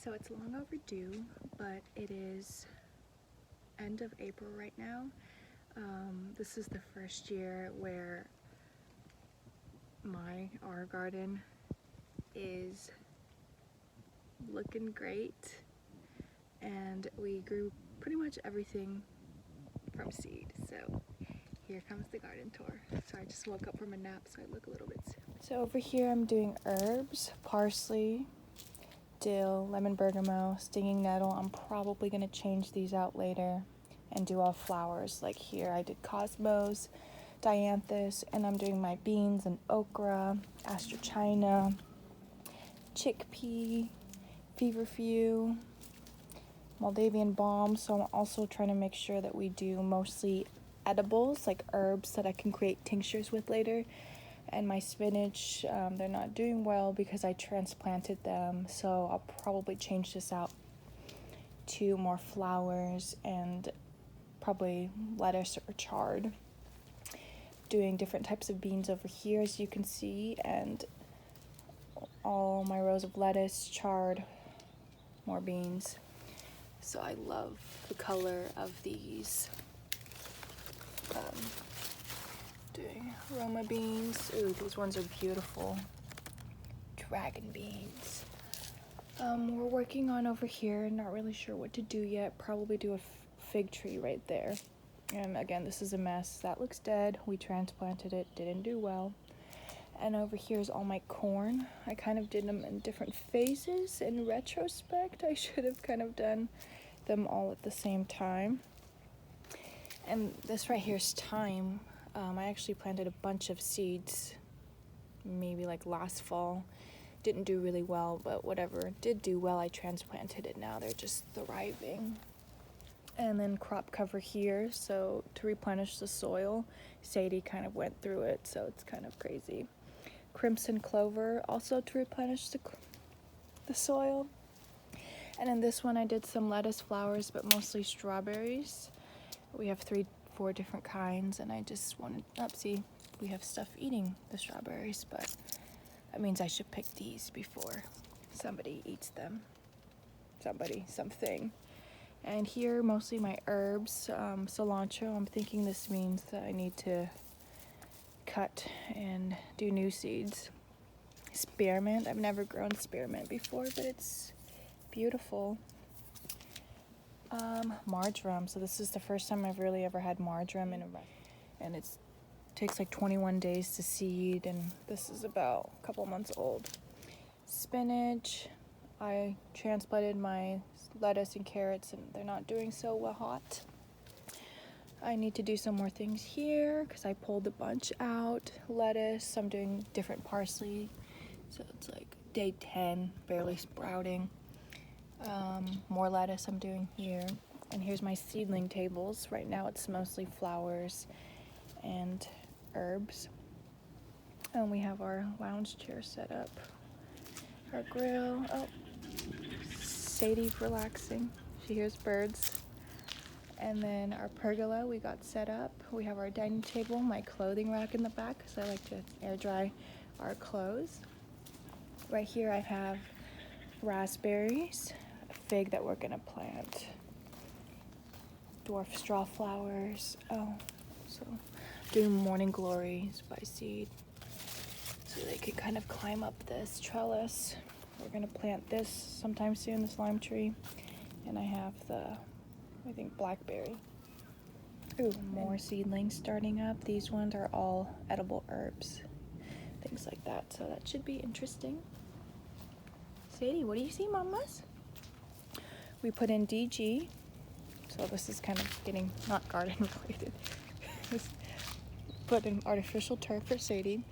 So it's long overdue, but it is end of April right now. This is the first year where our garden is looking great, and we grew pretty much everything from seed. So here comes the garden tour. So I just woke up from a nap, so I look a little bit sick. So over here I'm doing herbs, parsley, dill, lemon bergamot, stinging nettle. I'm probably going to change these out later and do all flowers. Like here I did cosmos, dianthus, and I'm doing my beans and okra, astrochina, chickpea, feverfew, Moldavian balm. So I'm also trying to make sure that we do mostly edibles, like herbs that I can create tinctures with later. And my spinach, they're not doing well because I transplanted them, so I'll probably change this out to more flowers and probably lettuce or chard. Doing different types of beans over here, as you can see, and all my rows of lettuce, chard, more beans. So I love the color of these. Doing Roma beans. Ooh, these ones are beautiful. Dragon beans. We're working on over here, not really sure what to do yet. Probably do a fig tree right there. And again, this is a mess. That looks dead. We transplanted it, didn't do well. And over here is all my corn. I kind of did them in different phases. In retrospect, I should have kind of done them all at the same time. And this right here is thyme. I actually planted a bunch of seeds, maybe like last fall. Didn't do really well, but whatever did do well, I transplanted it. Now they're just thriving. And then crop cover here, so to replenish the soil. Sadie kind of went through it, so it's kind of crazy. Crimson clover, also to replenish the soil. And in this one I did some lettuce flowers, but mostly strawberries. We have 4 different kinds, and I just wanted, see, we have stuff eating the strawberries, but that means I should pick these before somebody eats them. Something. And here, mostly my herbs, cilantro. I'm thinking this means that I need to cut and do new seeds. Spearmint, I've never grown spearmint before, but it's beautiful. Marjoram, so this is the first time I've really ever had marjoram and it takes like 21 days to seed, and this is about a couple months old. Spinach, I transplanted my lettuce and carrots and they're not doing so well hot. I need to do some more things here because I pulled a bunch out. Lettuce, I'm doing different parsley, so it's like day 10, barely sprouting. More lettuce I'm doing here. And here's my seedling tables. Right now it's mostly flowers and herbs. And we have our lounge chair set up. Our grill. Oh, Sadie's relaxing. She hears birds. And then our pergola we got set up. We have our dining table, my clothing rack in the back because I like to air dry our clothes. Right here I have raspberries, a fig that we're gonna plant, dwarf straw flowers. Oh, so doing morning glories by seed so they can kind of climb up this trellis. We're gonna plant this sometime soon, this lime tree. And I have I think blackberry. Ooh, more seedlings starting up. These ones are all edible herbs, things like that. So that should be interesting. Sadie, what do you see, mamas? We put in DG. So this is kind of getting not garden related. Put in artificial turf for Sadie.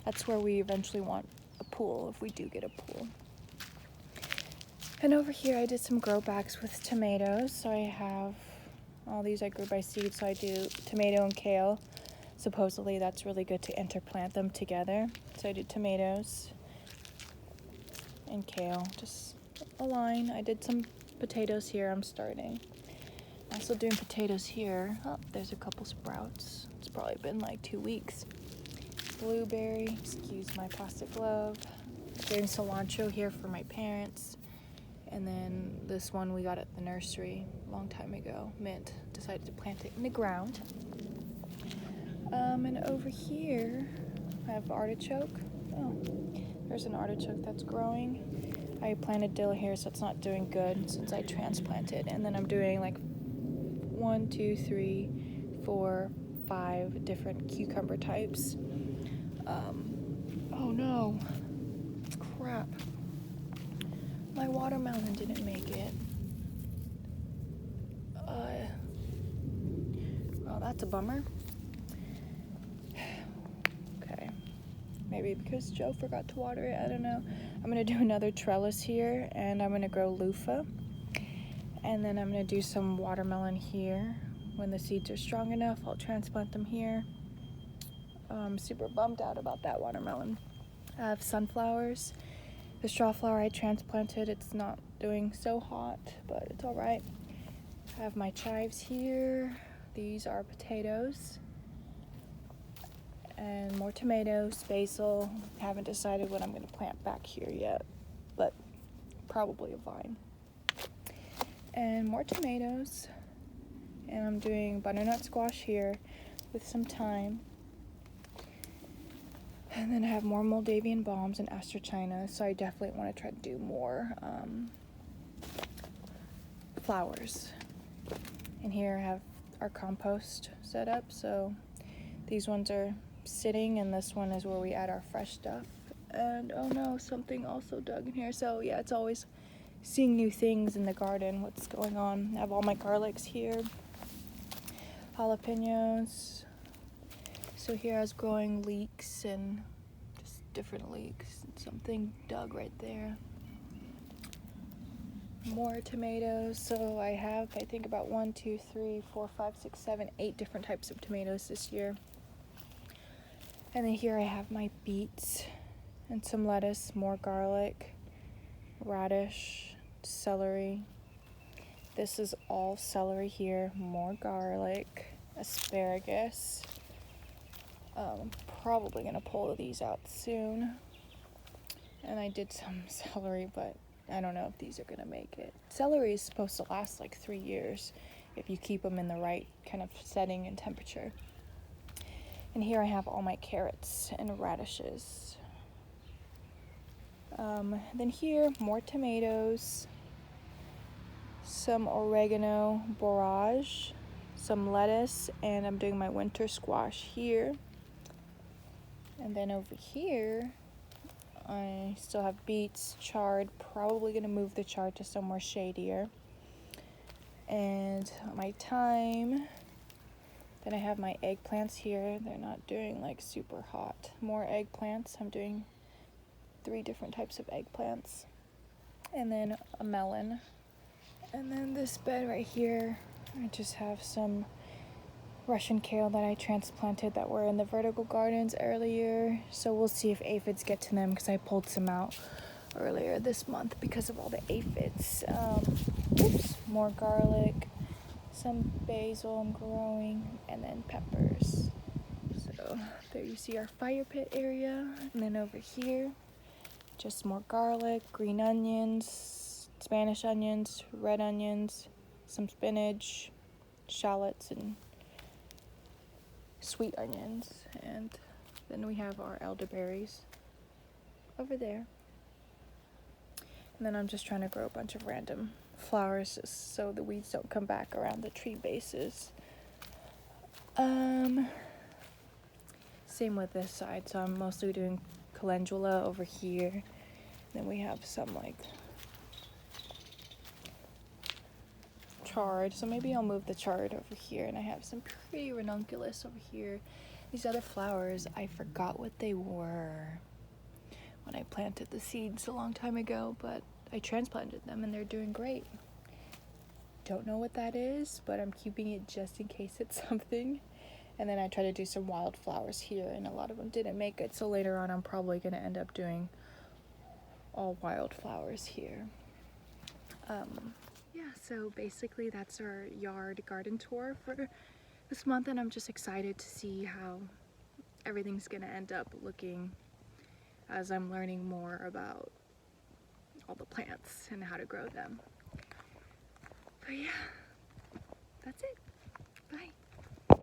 That's where we eventually want a pool, if we do get a pool. And over here I did some grow bags with tomatoes. So I have all these I grew by seed. So I do tomato and kale. Supposedly that's really good to interplant them together. So I did tomatoes and kale, just a line. I did some potatoes here. I'm starting. Also doing potatoes here. Oh, there's a couple sprouts. It's probably been like 2 weeks. Blueberry, excuse my plastic glove. Doing cilantro here for my parents. And then this one we got at the nursery a long time ago. Mint. Decided to plant it in the ground. And over here I have artichoke. Oh, there's an artichoke that's growing. I planted dill here, so it's not doing good since I transplanted. And then I'm doing like 1, 2, 3, 4, 5 different cucumber types. Oh no, crap. My watermelon didn't make it. Oh, that's a bummer. Okay, maybe because Joe forgot to water it, I don't know. I'm gonna do another trellis here, and I'm gonna grow loofah. And then I'm gonna do some watermelon here. When the seeds are strong enough, I'll transplant them here. I'm super bummed out about that watermelon. I have sunflowers. The straw flower I transplanted, it's not doing so hot, but it's all right. I have my chives here. These are potatoes. And more tomatoes, basil. Haven't decided what I'm gonna plant back here yet, but probably a vine. And more tomatoes. And I'm doing butternut squash here with some thyme. And then I have more Moldavian balms and astrochina, so I definitely want to try to do more flowers. And here I have our compost set up, so these ones are sitting, and this one is where we add our fresh stuff. And oh no, something also dug in here. So yeah, it's always seeing new things in the garden, what's going on. I have all my garlics here, jalapenos. So here I was growing leeks and just different leeks. Something dug right there. More tomatoes. So I have, I think, about 1, 2, 3, 4, 5, 6, 7, 8 different types of tomatoes this year. And then here I have my beets and some lettuce, more garlic, radish, celery. This is all celery here, more garlic, asparagus. Probably gonna pull these out soon. And I did some celery, but I don't know if these are gonna make it. Celery is supposed to last like 3 years if you keep them in the right kind of setting and temperature. And here I have all my carrots and radishes. Then here, more tomatoes, some oregano, borage, some lettuce, and I'm doing my winter squash here. And then over here, I still have beets, chard, probably gonna move the chard to somewhere shadier. And my thyme. Then I have my eggplants here. They're not doing like super hot. More eggplants. I'm doing 3 different types of eggplants. And then a melon. And then this bed right here, I just have some Russian kale that I transplanted that were in the vertical gardens earlier. So we'll see if aphids get to them because I pulled some out earlier this month because of all the aphids. More garlic, some basil I'm growing, and then peppers. So there you see our fire pit area. And then over here, just more garlic, green onions, Spanish onions, red onions, some spinach, shallots, and sweet onions. And then we have our elderberries over there. And then I'm just trying to grow a bunch of random flowers just so the weeds don't come back around the tree bases. Same with this side, so I'm mostly doing calendula over here. Then we have some like chard, so maybe I'll move the chard over here. And I have some pretty ranunculus over here. These other flowers, I forgot what they were when I planted the seeds a long time ago, but I transplanted them and they're doing great. Don't know what that is, but I'm keeping it just in case it's something. And then I try to do some wildflowers here, and a lot of them didn't make it, so later on I'm probably going to end up doing all wildflowers here. Yeah, so basically that's our yard garden tour for this month, and I'm just excited to see how everything's going to end up looking as I'm learning more about all the plants and how to grow them.